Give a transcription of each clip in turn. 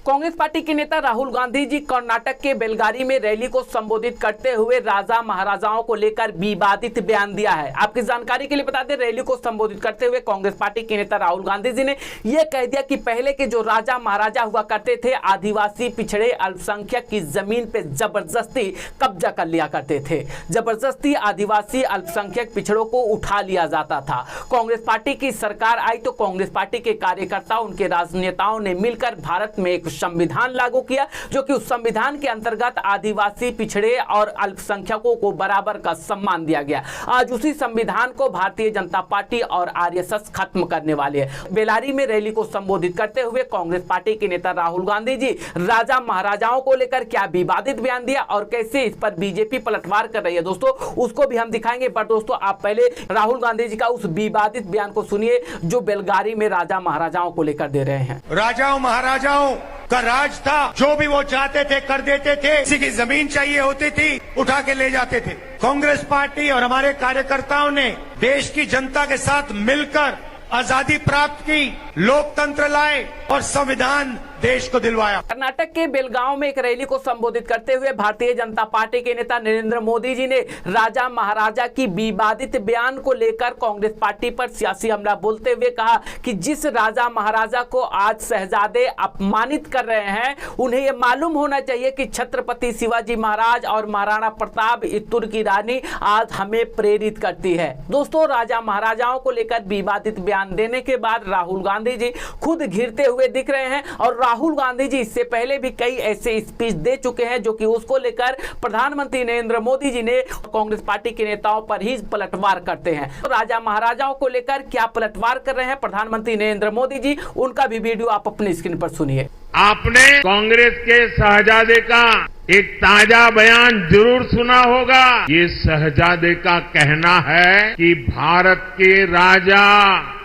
Congress party के नेता राहुल गांधी जी कर्नाटक के बेलगारी में रैली को संबोधित करते हुए राजा महाराजाओं को लेकर विवादित बयान दिया है। आपकी जानकारी के लिए बता दें, रैली को संबोधित करते हुए कांग्रेस पार्टी के नेता राहुल गांधी जी ने यह कह दिया कि पहले के जो राजा महाराजा हुआ करते थे, आदिवासी पिछड़े अल्पसंख्यक की जमीन पे जबरदस्ती कब्जा कर लिया करते थे। जबरदस्ती आदिवासी अल्पसंख्यक पिछड़ों को उठा लिया जाता था। कांग्रेस पार्टी की सरकार आई तो कांग्रेस पार्टी के कार्यकर्ता, उनके राजनेताओं ने मिलकर भारत में एक संविधान लागू किया, जो कि उस संविधान के अंतर्गत आदिवासी पिछड़े और अल्पसंख्यकों को बराबर का सम्मान दिया गया। आज उसी संविधान को भारतीय जनता पार्टी और आरएसएस खत्म करने वाले हैं। बेलारी में रैली को संबोधित करते हुए कांग्रेस पार्टी के नेता राहुल गांधी जी राजा महाराजाओं को लेकर क्या विवादित बयान दिया और कैसे इस पर बीजेपी पलटवार कर रही है दोस्तों, उसको भी हम दिखाएंगे। पर दोस्तों, आप पहले राहुल गांधी जी का उस विवादित बयान को सुनिए जो बेलगारी में राजा महाराजाओं को लेकर दे रहे हैं। राजाओं महाराजाओं का राज था, जो भी वो चाहते थे कर देते थे। किसी की जमीन चाहिए होती थी, उठा के ले जाते थे। कांग्रेस पार्टी और हमारे कार्यकर्ताओं ने देश की जनता के साथ मिलकर आजादी प्राप्त की, लोकतंत्र लाए और संविधान देश को दिलवाया। कर्नाटक के बेलगांव में एक रैली को संबोधित करते हुए भारतीय जनता पार्टी के नेता नरेंद्र मोदी जी ने राजा महाराजा की विवादित बयान को लेकर कांग्रेस पार्टी पर सियासी हमला बोलते हुए कहा कि जिस राजा महाराजा को आज शहजादे अपमानित कर रहे हैं, उन्हें यह मालूम होना चाहिए कि छत्रपति शिवाजी महाराज और महाराणा प्रताप, इत्तूर की रानी आज हमें प्रेरित करती है। दोस्तों, राजा महाराजाओं को लेकर विवादित बयान देने के बाद राहुल गांधी जी खुद घिरते हुए दिख रहे हैं और राहुल गांधी जी इससे पहले भी कई ऐसे स्पीच दे चुके हैं जो कि उसको लेकर प्रधानमंत्री नरेंद्र मोदी जी ने कांग्रेस पार्टी के नेताओं पर ही पलटवार करते हैं। तो राजा महाराजाओं को लेकर क्या पलटवार कर रहे हैं प्रधानमंत्री नरेंद्र मोदी जी, उनका भी वीडियो आप अपनी स्क्रीन पर सुनिए। आपने कांग्रेस के शहजादे का एक ताजा बयान जरूर सुना होगा। ये शहजादे का कहना है कि भारत के राजा,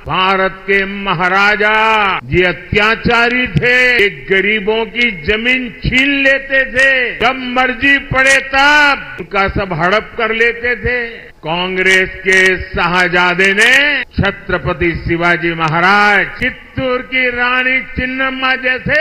भारत के महाराजा ये अत्याचारी थे, ये गरीबों की जमीन छीन लेते थे, जब मर्जी पड़े तब उनका सब हड़प कर लेते थे। कांग्रेस के शहजादे ने छत्रपति शिवाजी महाराज, चित्तूर की रानी चिन्नम्मा जैसे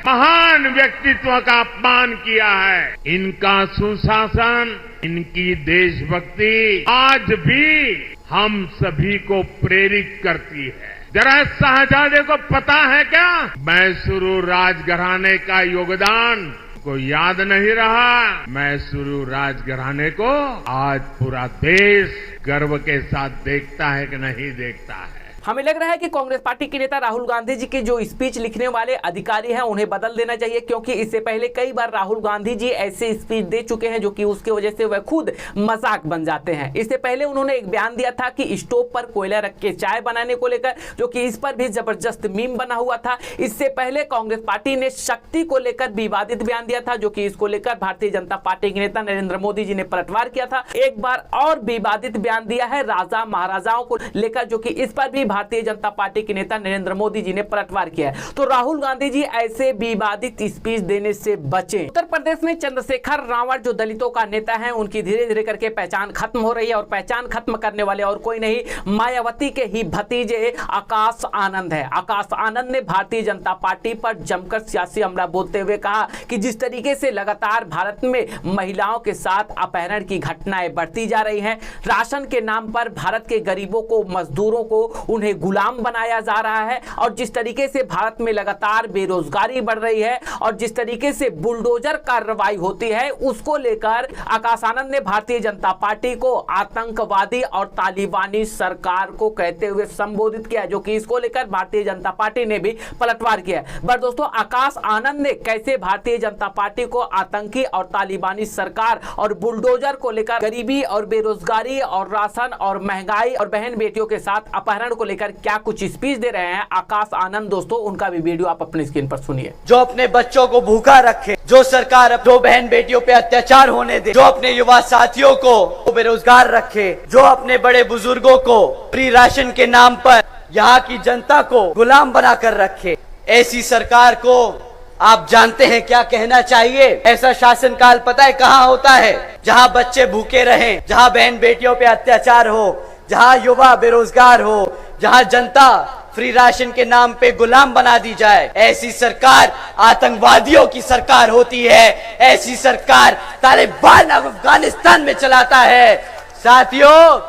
महान व्यक्तित्व का अपमान किया है। इनका सुशासन, इनकी देशभक्ति आज भी हम सभी को प्रेरित करती है। जरा शहजादे को पता है क्या मैसूरू राजघराने का योगदान को याद नहीं रहा। मैसूरू राजघराने को आज पूरा देश गर्व के साथ देखता है कि नहीं देखता है। हमें लग रहा है कि कांग्रेस पार्टी के नेता राहुल गांधी जी के जो स्पीच लिखने वाले अधिकारी हैं उन्हें बदल देना चाहिए, क्योंकि इससे पहले कई बार राहुल गांधी जी ऐसे स्पीच दे चुके हैं जो कि उसके वजह से वह खुद मजाक बन जाते हैं। इससे पहले उन्होंने एक बयान दिया था कि स्टोव पर कोयला रख के चाय बनाने को लेकर, जो कि इस पर भी जबरदस्त मीम बना हुआ था। इससे पहले कांग्रेस पार्टी ने शक्ति को लेकर विवादित बयान दिया था, जो कि इसको लेकर भारतीय जनता पार्टी के नेता नरेंद्र मोदी जी ने पलटवार किया था। एक बार और विवादित बयान दिया है राजा महाराजाओं को लेकर, जो कि इस पर भी भारतीय जनता पार्टी के नेता नरेंद्र मोदी जी ने पलटवार किया है। तो राहुल गांधी जी ऐसे विवादित स्पीच देने से बचें। उत्तर प्रदेश में चंद्रशेखर रावण जो दलितों का नेता है, उनकी धीरे धीरे करके पहचान खत्म हो रही है और पहचान खत्म करने वाले और कोई नहीं, मायावती के ही भतीजे आकाश आनंद है। आकाश आनंद ने भारतीय जनता पार्टी पर जमकर सियासी हमला बोलते हुए कहा कि जिस तरीके से लगातार भारत में महिलाओं के साथ अपहरण की घटनाएं बढ़ती जा रही हैं, राशन के नाम पर भारत के गरीबों को, मजदूरों को, उन्हें गुलाम बनाया जा रहा है, और जिस तरीके से भारत में लगातार बेरोजगारी बढ़ रही है और जिस तरीके से बुलडोजर कार्रवाई होती है, उसको लेकर आकाश आनंद ने भारतीय जनता पार्टी को आतंकवादी और तालिबानी सरकार को कहते हुए संबोधित किया, जो कि इसको लेकर भारतीय जनता पार्टी ने भी पलटवार किया। पर दोस्तों, आकाश आनंद ने कैसे भारतीय जनता पार्टी को आतंकी और तालिबानी सरकार और बुलडोजर को लेकर, गरीबी और बेरोजगारी और राशन और महंगाई और बहन बेटियों के साथ अपहरण को लेकर क्या कुछ स्पीच दे रहे हैं आकाश आनंद, दोस्तों उनका भी वीडियो आप अपनी स्क्रीन पर सुनिए। जो अपने बच्चों को भूखा रखे, जो सरकार दो बहन बेटियों पे अत्याचार होने दे, जो अपने युवा साथियों को बेरोजगार रखे, जो अपने बड़े बुजुर्गों को फ्री राशन के नाम पर यहाँ की जनता को गुलाम बनाकर रखे, ऐसी सरकार को आप जानते हैं क्या कहना चाहिए? ऐसा शासनकाल पता है कहाँ होता है? जहाँ बच्चे भूखे रहें, जहाँ बहन बेटियों पे अत्याचार हो, जहाँ युवा बेरोजगार हो, जहाँ जनता फ्री राशन के नाम पे गुलाम बना दी जाए। ऐसी सरकार आतंकवादियों की सरकार होती है, ऐसी सरकार तालिबान अफगानिस्तान में चलाता है। साथियों,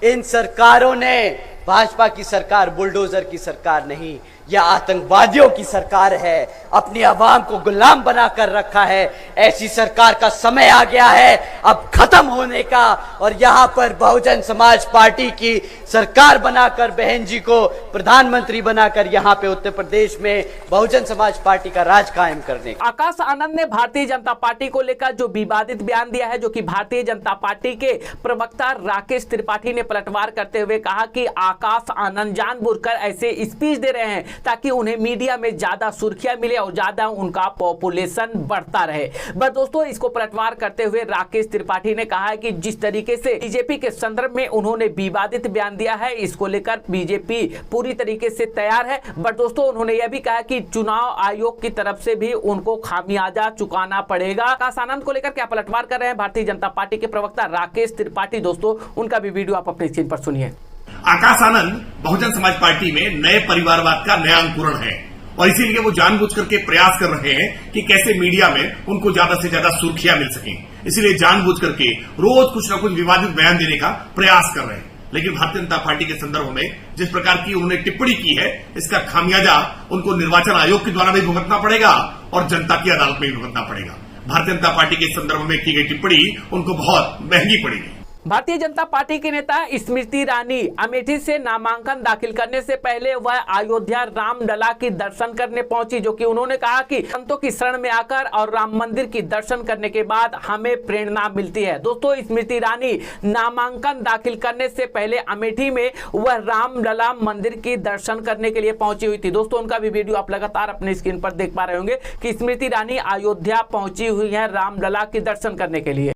इन सरकारों ने, भाजपा की सरकार बुलडोजर की सरकार नहीं, यह आतंकवादियों की सरकार है, अपनी आवाम को गुलाम बनाकर रखा है। ऐसी सरकार का समय आ गया है अब खत्म होने का, और यहाँ पर बहुजन समाज पार्टी की सरकार बनाकर, बहन जी को प्रधानमंत्री बनाकर यहाँ पे उत्तर प्रदेश में बहुजन समाज पार्टी का राज कायम करने का। आकाश आनंद ने भारतीय जनता पार्टी को लेकर जो विवादित बयान दिया है, जो कि भारतीय जनता पार्टी के प्रवक्ता राकेश त्रिपाठी ने पलटवार करते हुए कहा कि आकाश आनंद जानबूझकर ऐसे स्पीच दे रहे हैं ताकि उन्हें मीडिया में ज्यादा सुर्खियां मिले और ज्यादा उनका पॉपुलेशन बढ़ता रहे। बस दोस्तों, इसको पलटवार करते हुए राकेश त्रिपाठी ने कहा है कि जिस तरीके से बीजेपी के संदर्भ में उन्होंने विवादित बयान दिया है, इसको लेकर बीजेपी पूरी तरीके से तैयार है। बट दोस्तों, उन्होंने यह भी कहा कि चुनाव आयोग की तरफ से भी उनको खामियाजा चुकाना पड़ेगा। आकाश आनंद को लेकर क्या पलटवार कर रहे हैं भारतीय जनता पार्टी के प्रवक्ता राकेश त्रिपाठी, दोस्तों उनका भी वीडियो आप अपनी स्क्रीन पर सुनिए। आकाश आनंद बहुजन समाज पार्टी में नए परिवारवाद का नया अंकुरण है, और इसीलिए वो जानबूझ करके प्रयास कर रहे हैं कि कैसे मीडिया में उनको ज्यादा से ज्यादा सुर्खियां मिल सकें। इसीलिए जानबूझ करके रोज कुछ न कुछ विवादित बयान देने का प्रयास कर रहे हैं। लेकिन भारतीय जनता पार्टी के संदर्भ में जिस प्रकार की उन्होंने टिप्पणी की है, इसका खामियाजा उनको निर्वाचन आयोग के द्वारा भी भुगतना पड़ेगा और जनता की अदालत में भी भुगतना पड़ेगा। भारतीय जनता पार्टी के संदर्भ में की गई टिप्पणी उनको बहुत महंगी पड़ेगी। भारतीय जनता पार्टी के नेता स्मृति ईरानी अमेठी से नामांकन दाखिल करने से पहले वह अयोध्या रामलला की दर्शन करने पहुंची, जो कि उन्होंने कहा कि संतों की शरण में आकर और राम मंदिर की दर्शन करने के बाद हमें प्रेरणा मिलती है। दोस्तों, स्मृति ईरानी नामांकन दाखिल करने से पहले अमेठी में वह रामलला मंदिर की दर्शन करने के लिए पहुंची हुई थी। दोस्तों, उनका भी वीडियो आप लगातार अपनी स्क्रीन पर देख पा रहे होंगे कि स्मृति ईरानी अयोध्या पहुंची हुई है रामलला के दर्शन करने के लिए।